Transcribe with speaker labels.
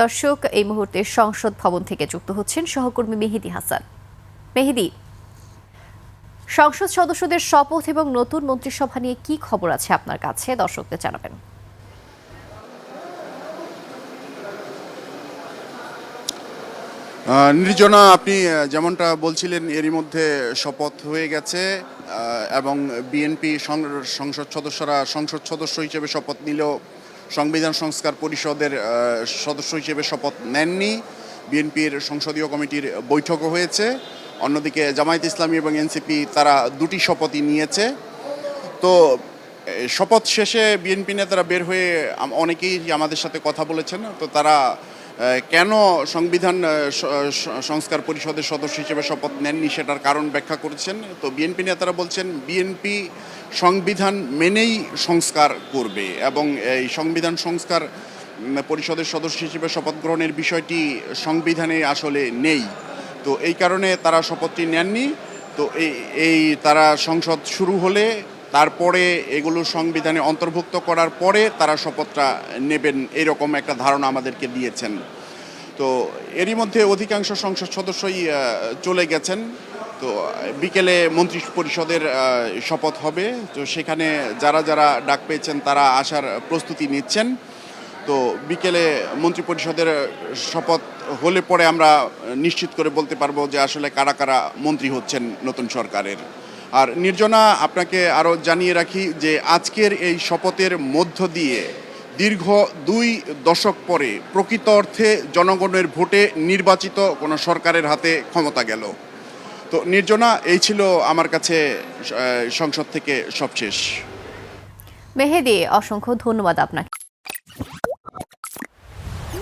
Speaker 1: দর্শক, এই মুহূর্তে সংসদ ভবন থেকে যুক্ত হচ্ছেন সহকর্মী মেহেদী হাসান। মেহেদী, সংসদ সদস্যদের শপথ এবং নতুন মন্ত্রিসভা নিয়ে কি খবর আছে আপনার কাছে, দর্শকদের জানাবেন।
Speaker 2: নির্জনা, আপনি যেমনটা বলছিলেন এরই মধ্যে শপথ হয়ে গেছে এবং বিএনপি সংসদ সদস্যরা সংসদ সদস্য হিসেবে শপথ নিলেও সংবিধান সংস্কার পরিষদের সদস্য হিসেবে শপথ নেননি। বিএনপির সংসদীয় কমিটির বৈঠকও হয়েছে। অন্যদিকে জামায়াত ইসলামী এবং এনসিপি তারা দুটি শপথই নিয়েছে। তো শপথ শেষে বিএনপি নেতারা বের হয়ে অনেকেই আমাদের সাথে কথা বলেছেন। তো তারা কেন সংবিধান সংস্কার পরিষদের সদস্য হিসেবে শপথ নেননি সেটার কারণ ব্যাখ্যা করেছেন। তো বিএনপি নেতারা বলছেন বিএনপি সংবিধান মেনেই সংস্কার করবে এবং এই সংবিধান সংস্কার পরিষদের সদস্য হিসেবে শপথ গ্রহণের বিষয়টি সংবিধানে আসলে নেই। তো এই কারণে তারা শপথটি নেননি। তো এই তারা সংসদ শুরু হলে তারপরে এগুলো সংবিধানে অন্তর্ভুক্ত করার পরে তারা শপথটা নেবেন, এরকম একটা ধারণা আমাদেরকে দিয়েছেন। তো এরই মধ্যে অধিকাংশ সংসদ সদস্যই চলে গেছেন। তো বিকেলে মন্ত্রী পরিষদের শপথ হবে। তো সেখানে যারা যারা ডাক পেয়েছেন তারা আসার প্রস্তুতি নিচ্ছেন। তো বিকেলে মন্ত্রী পরিষদের শপথ হলে পরে আমরা নিশ্চিত করে বলতে পারবো যে আসলে কারা কারা মন্ত্রী হচ্ছেন নতুন সরকারের। আর নির্জনা, আপনাকে আরও জানিয়ে রাখি যে আজকের এই শপথের মধ্য দিয়ে দীর্ঘ 2 দশক পরে প্রকৃত অর্থে জনগণের ভোটে নির্বাচিত কোনো সরকারের হাতে ক্ষমতা গেল। তো নির্জনা, এই ছিল আমার কাছে সংসদ থেকে সবশেষ।
Speaker 1: মেহেদী, অসংখ্য ধন্যবাদ আপনাকে।